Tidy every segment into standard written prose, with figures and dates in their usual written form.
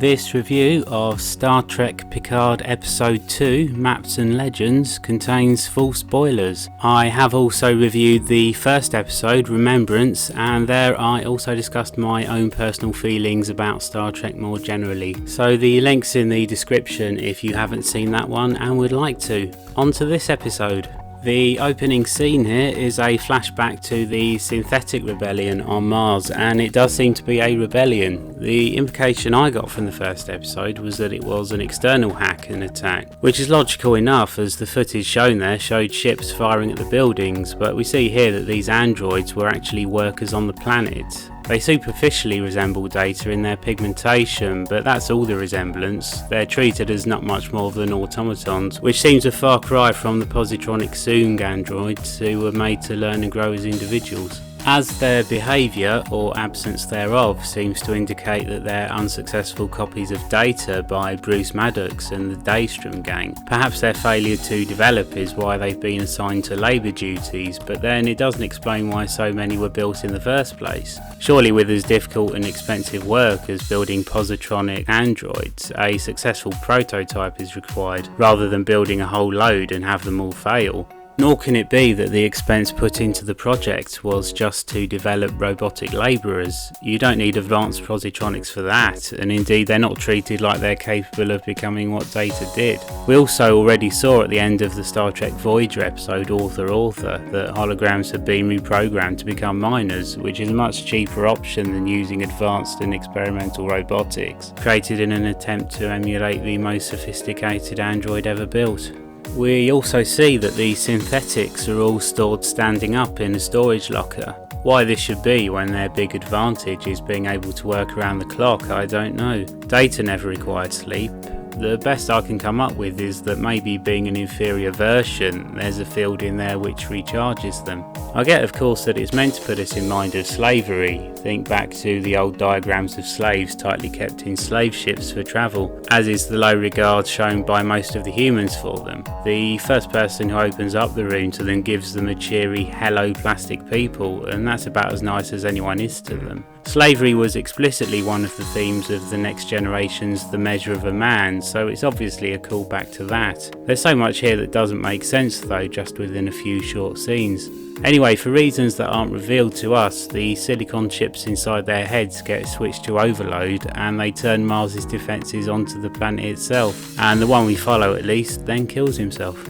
This review of Star Trek Picard Episode Two, Maps and Legends, contains full spoilers. I have also reviewed the first episode, Remembrance, and there I also discussed my own personal feelings about Star Trek more generally. So the link's in the description if you haven't seen that one and would like to. On to this episode. The opening scene here is a flashback to the synthetic rebellion on Mars, and it does seem to be a rebellion. The implication I got from the first episode was that it was an external hack and attack, which is logical enough as the footage shown there showed ships firing at the buildings, but we see here that these androids were actually workers on the planet. They superficially resemble Data in their pigmentation, but that's all the resemblance. They're treated as not much more than automatons, which seems a far cry from the positronic Soong androids who were made to learn and grow as individuals. As their behaviour, or absence thereof, seems to indicate that they're unsuccessful copies of Data by Bruce Maddox and the Daystrom gang. Perhaps their failure to develop is why they've been assigned to labour duties, but then it doesn't explain why so many were built in the first place. Surely with as difficult and expensive work as building positronic androids, a successful prototype is required, rather than building a whole load and have them all fail. Nor can it be that the expense put into the project was just to develop robotic labourers. You don't need advanced positronics for that, and indeed they're not treated like they're capable of becoming what Data did. We also already saw at the end of the Star Trek Voyager episode Author that holograms had been reprogrammed to become miners, which is a much cheaper option than using advanced and experimental robotics, created in an attempt to emulate the most sophisticated android ever built. We also see that the synthetics are all stored standing up in a storage locker. Why this should be when their big advantage is being able to work around the clock, I don't know. Data never required sleep. The best I can come up with is that maybe being an inferior version, there's a field in there which recharges them. I get of course that it's meant to put us in mind of slavery. Think back to the old diagrams of slaves tightly kept in slave ships for travel, as is the low regard shown by most of the humans for them. The first person who opens up the room to them gives them a cheery "hello plastic people," and that's about as nice as anyone is to them. Slavery was explicitly one of the themes of The Next Generation's The Measure of a Man, so it's obviously a callback to that. There's so much here that doesn't make sense though, just within a few short scenes. Anyway, for reasons that aren't revealed to us, the silicon chips inside their heads get switched to overload and they turn Mars's defences onto the planet itself, and the one we follow at least then kills himself.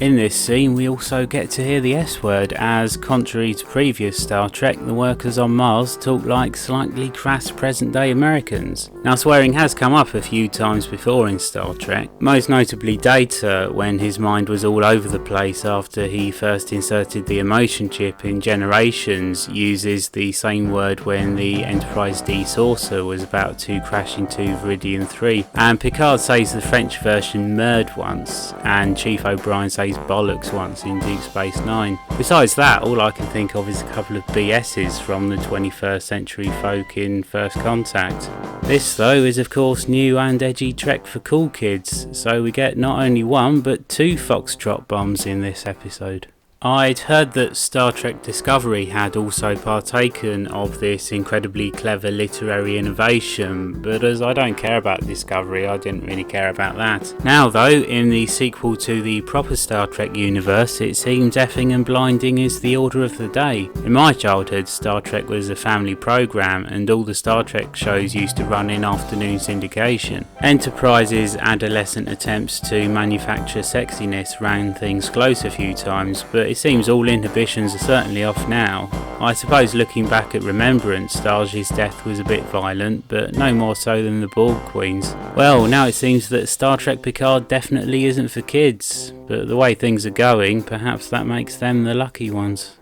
In this scene we also get to hear the S word, as contrary to previous Star Trek, the workers on Mars talk like slightly crass present day Americans. Now swearing has come up a few times before in Star Trek, most notably Data when his mind was all over the place after he first inserted the emotion chip in Generations, uses the same word when the Enterprise D saucer was about to crash into Viridian 3, and Picard says the French version merde once, and Chief O'Brien says bollocks once in Deep Space Nine. Besides that, all I can think of is a couple of BS's from the 21st century folk in First Contact. This though is of course new and edgy Trek for cool kids, so we get not only one but two foxtrot bombs in this episode. I'd heard that Star Trek Discovery had also partaken of this incredibly clever literary innovation, but as I don't care about Discovery, I didn't really care about that. Now though, in the sequel to the proper Star Trek universe, it seems effing and blinding is the order of the day. In my childhood, Star Trek was a family programme, and all the Star Trek shows used to run in afternoon syndication. Enterprise's adolescent attempts to manufacture sexiness ran things close a few times, but it seems all inhibitions are certainly off now. I suppose looking back at Remembrance, Stargey's death was a bit violent, but no more so than the Borg Queen's. Well, now it seems that Star Trek Picard definitely isn't for kids, but the way things are going, perhaps that makes them the lucky ones.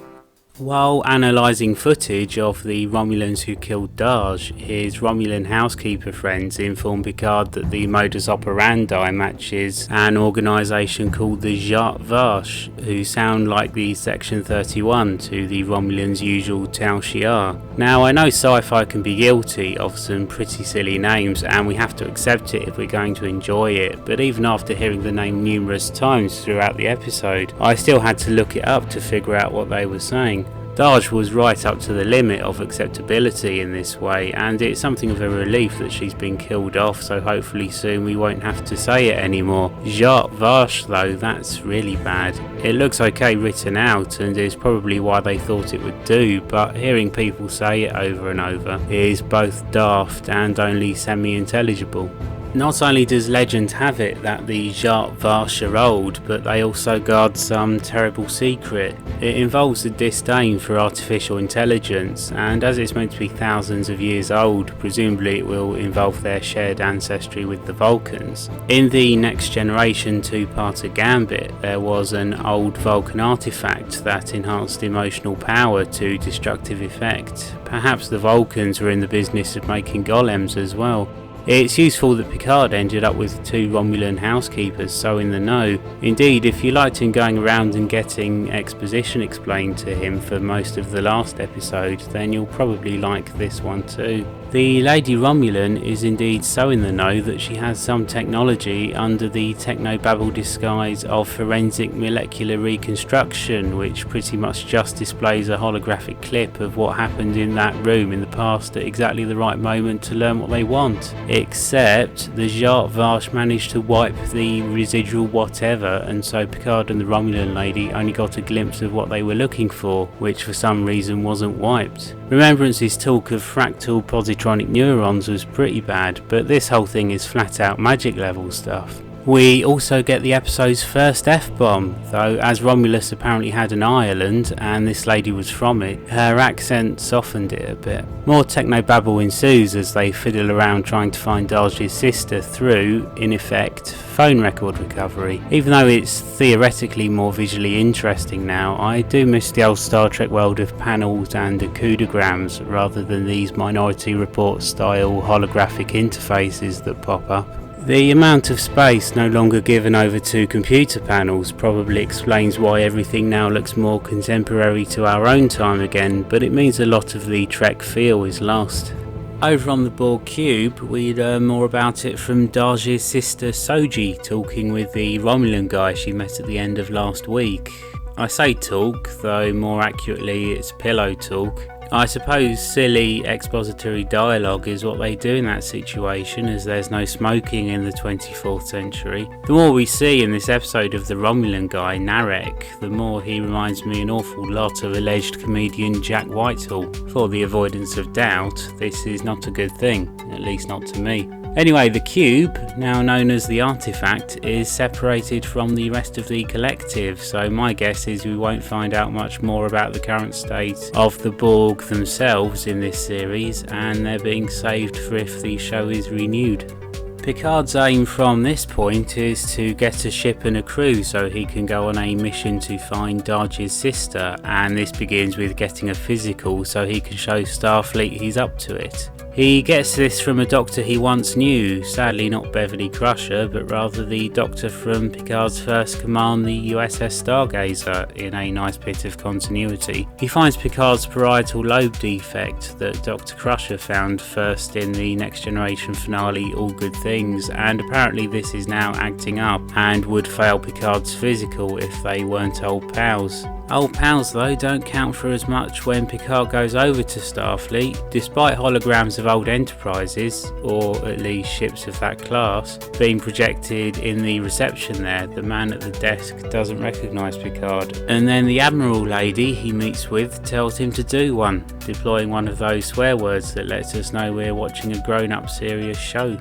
While analysing footage of the Romulans who killed Dahj, his Romulan housekeeper friends inform Picard that the modus operandi matches an organisation called the Zhat Vash, who sound like the Section 31 to the Romulans' usual Tal Shiar. Now I know sci-fi can be guilty of some pretty silly names and we have to accept it if we're going to enjoy it, but even after hearing the name numerous times throughout the episode, I still had to look it up to figure out what they were saying. Darj was right up to the limit of acceptability in this way, and it's something of a relief that she's been killed off, so hopefully soon we won't have to say it anymore. Jart Vash though, that's really bad. It looks okay written out and is probably why they thought it would do, but hearing people say it over and over is both daft and only semi-intelligible. Not only does legend have it that the Jart Vash are old, but they also guard some terrible secret. It involves a disdain for artificial intelligence, and as it's meant to be thousands of years old, presumably it will involve their shared ancestry with the Vulcans. In the Next Generation two-parter Gambit, there was an old Vulcan artifact that enhanced emotional power to destructive effect. Perhaps the Vulcans were in the business of making golems as well. It's useful that Picard ended up with 2 Romulan housekeepers so in the know. Indeed, if you liked him going around and getting exposition explained to him for most of the last episode, then you'll probably like this one too. The Lady Romulan is indeed so in the know that she has some technology under the technobabble disguise of forensic molecular reconstruction, which pretty much just displays a holographic clip of what happened in that room in the past at exactly the right moment to learn what they want. Except the Jart Vash managed to wipe the residual whatever, and so Picard and the Romulan lady only got a glimpse of what they were looking for, which for some reason wasn't wiped. Remembrance's talk of fractal positronic neurons was pretty bad, but this whole thing is flat out magic level stuff. We also get the episode's first F-bomb, though as Romulus apparently had an Ireland and this lady was from it, her accent softened it a bit. More technobabble ensues as they fiddle around trying to find Darj's sister through, in effect, phone record recovery. Even though it's theoretically more visually interesting now, I do miss the old Star Trek world of panels and acoudigrams rather than these Minority Report style holographic interfaces that pop up. The amount of space no longer given over to computer panels probably explains why everything now looks more contemporary to our own time again, but it means a lot of the Trek feel is lost. Over on the Borg Cube, we learn more about it from Darj's sister Soji talking with the Romulan guy she met at the end of last week. I say talk, though more accurately it's pillow talk. I suppose silly expository dialogue is what they do in that situation, as there's no smoking in the 24th century. The more we see in this episode of the Romulan guy, Narek, the more he reminds me an awful lot of alleged comedian Jack Whitehall. For the avoidance of doubt, this is not a good thing, at least not to me. Anyway, the cube, now known as the artifact, is separated from the rest of the collective, so my guess is we won't find out much more about the current state of the Borg themselves in this series, and they're being saved for if the show is renewed. Picard's aim from this point is to get a ship and a crew so he can go on a mission to find Darj's sister, and this begins with getting a physical so he can show Starfleet he's up to it. He gets this from a doctor he once knew, sadly not Beverly Crusher, but rather the doctor from Picard's first command, the USS Stargazer, in a nice bit of continuity. He finds Picard's parietal lobe defect that Dr. Crusher found first in the Next Generation finale All Good Things, and apparently this is now acting up and would fail Picard's physical if they weren't old pals. Old pals though don't count for as much when Picard goes over to Starfleet. Despite holograms of old Enterprises, or at least ships of that class, being projected in the reception there, the man at the desk doesn't recognise Picard. And then the Admiral lady he meets with tells him to do one, deploying one of those swear words that lets us know we're watching a grown-up serious show.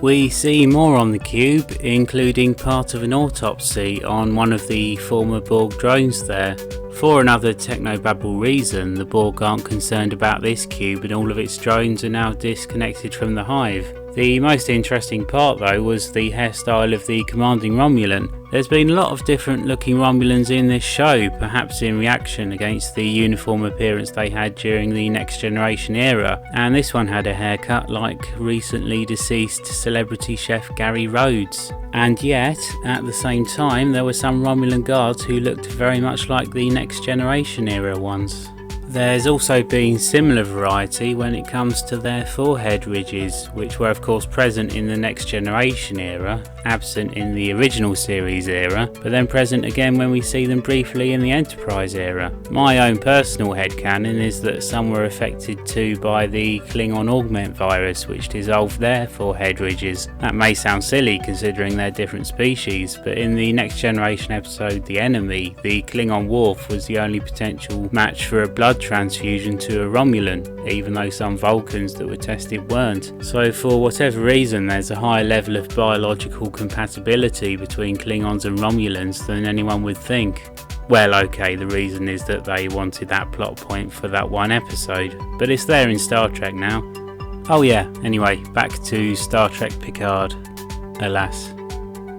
We see more on the cube, including part of an autopsy on one of the former Borg drones there. For another technobabble reason, the Borg aren't concerned about this cube and all of its drones are now disconnected from the hive. The most interesting part though was the hairstyle of the commanding Romulan. There's been a lot of different looking Romulans in this show, perhaps in reaction against the uniform appearance they had during the Next Generation era, and this one had a haircut like recently deceased celebrity chef Gary Rhodes. And yet, at the same time, there were some Romulan guards who looked very much like the Next Generation era ones. There's also been similar variety when it comes to their forehead ridges, which were of course present in the Next Generation era, absent in the original series era, but then present again when we see them briefly in the Enterprise era. My own personal headcanon is that some were affected too by the Klingon augment virus, which dissolved their forehead ridges. That may sound silly considering they're different species, but in the Next Generation episode The Enemy, the Klingon Worf was the only potential match for a blood transfusion to a Romulan, even though some Vulcans that were tested weren't. So for whatever reason, there's a higher level of biological compatibility between Klingons and Romulans than anyone would think. Well, okay, the reason is that they wanted that plot point for that one episode, but it's there in Star Trek now. Oh yeah, anyway, back to Star Trek Picard, alas.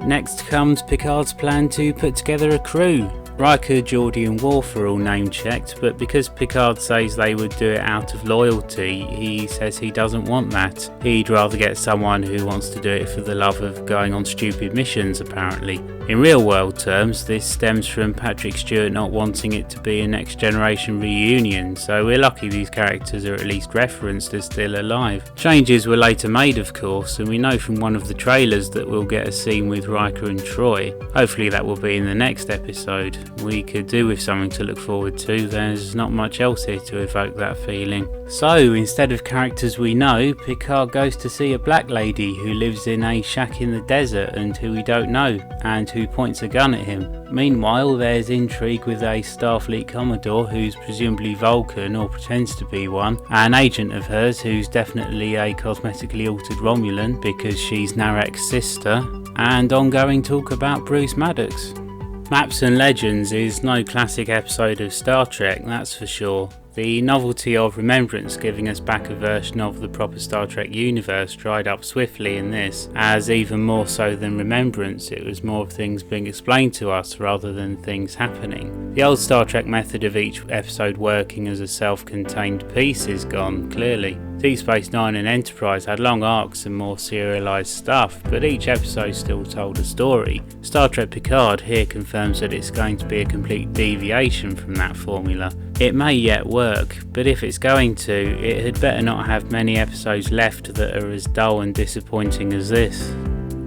Next comes Picard's plan to put together a crew. Riker, Geordi and Worf are all name checked, but because Picard says they would do it out of loyalty, he says he doesn't want that. He'd rather get someone who wants to do it for the love of going on stupid missions, apparently. In real world terms, this stems from Patrick Stewart not wanting it to be a Next Generation reunion, so we're lucky these characters are at least referenced as still alive. Changes were later made, of course, and we know from one of the trailers that we'll get a scene with Riker and Troy. Hopefully that will be in the next episode. We could do with something to look forward to, there's not much else here to evoke that feeling. So, instead of characters we know, Picard goes to see a black lady who lives in a shack in the desert and who we don't know, and who points a gun at him. Meanwhile, there's intrigue with a Starfleet Commodore who's presumably Vulcan or pretends to be one, an agent of hers who's definitely a cosmetically altered Romulan because she's Narek's sister, and ongoing talk about Bruce Maddox. Maps and Legends is no classic episode of Star Trek, that's for sure. The novelty of Remembrance giving us back a version of the proper Star Trek universe dried up swiftly in this, as even more so than Remembrance, it was more of things being explained to us rather than things happening. The old Star Trek method of each episode working as a self-contained piece is gone, clearly. Deep Space Nine and Enterprise had long arcs and more serialised stuff, but each episode still told a story. Star Trek Picard here confirms that it's going to be a complete deviation from that formula. It may yet work, but if it's going to, it had better not have many episodes left that are as dull and disappointing as this.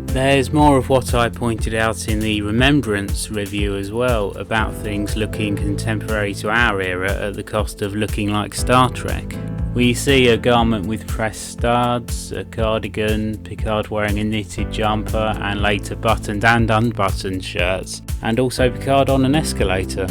There's more of what I pointed out in the Remembrance review as well, about things looking contemporary to our era at the cost of looking like Star Trek. We see a garment with pressed studs, a cardigan, Picard wearing a knitted jumper and later buttoned and unbuttoned shirts, and also Picard on an escalator.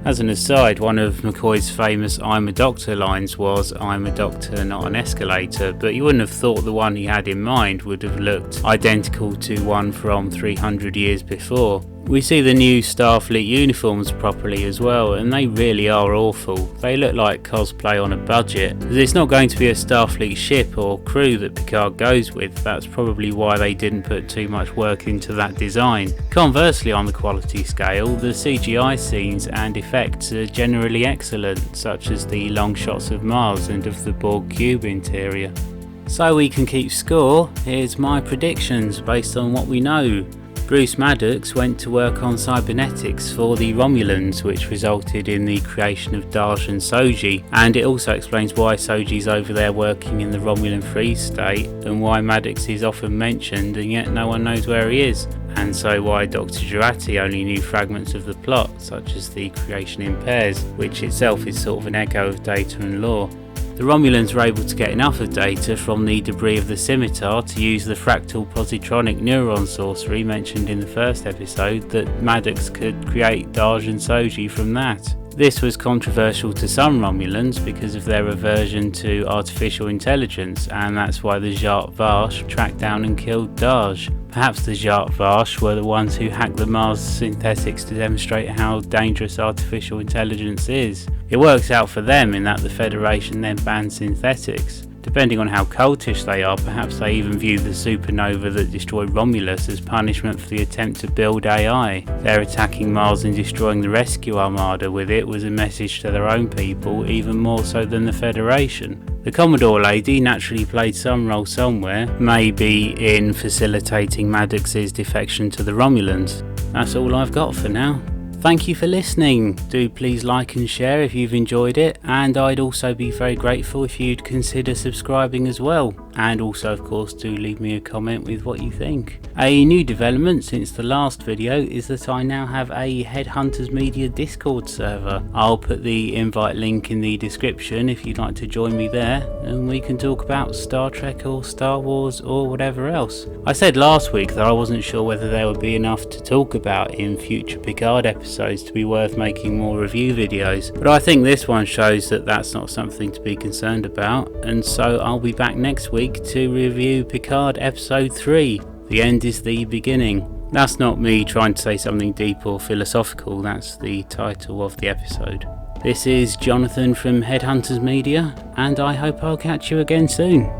As an aside, one of McCoy's famous "I'm a Doctor" lines was "I'm a doctor, not an escalator," but you wouldn't have thought the one he had in mind would have looked identical to one from 300 years before. We see the new Starfleet uniforms properly as well, and they really are awful. They look like cosplay on a budget. As it's not going to be a Starfleet ship or crew that Picard goes with, that's probably why they didn't put too much work into that design. Conversely, on the quality scale, the CGI scenes and effects are generally excellent, such as the long shots of Mars and of the Borg cube interior. So we can keep score, here's my predictions based on what we know. Bruce Maddox went to work on cybernetics for the Romulans, which resulted in the creation of Daj and Soji, and it also explains why Soji's over there working in the Romulan Free State, and why Maddox is often mentioned and yet no one knows where he is, and so why Dr. Jurati only knew fragments of the plot, such as the creation in pairs, which itself is sort of an echo of Data and Lore. The Romulans were able to get enough of Data from the debris of the Scimitar to use the fractal positronic neuron sorcery mentioned in the first episode that Maddox could create Daj and Soji from that. This was controversial to some Romulans because of their aversion to artificial intelligence, and that's why the Zhat Vash tracked down and killed Daj. Perhaps the Zhat Vash were the ones who hacked the Mars synthetics to demonstrate how dangerous artificial intelligence is. It works out for them in that the Federation then banned synthetics. Depending on how cultish they are, perhaps they even view the supernova that destroyed Romulus as punishment for the attempt to build AI. Their attacking Mars and destroying the rescue armada with it was a message to their own people, even more so than the Federation. The Commodore lady naturally played some role somewhere, maybe in facilitating Maddox's defection to the Romulans. That's all I've got for now. Thank you for listening. Do please like and share if you've enjoyed it, and I'd also be very grateful if you'd consider subscribing as well. And also, of course, do leave me a comment with what you think. A new development since the last video is that I now have a Headhunters Media Discord server. I'll put the invite link in the description if you'd like to join me there, and we can talk about Star Trek or Star Wars or whatever else. I said last week that I wasn't sure whether there would be enough to talk about in future Picard episodes to be worth making more review videos, but I think this one shows that that's not something to be concerned about, and so I'll be back next week to review Picard Episode 3, The End is the Beginning. That's not me trying to say something deep or philosophical, that's the title of the episode. This is Jonathan from Headhunters Media, and I hope I'll catch you again soon.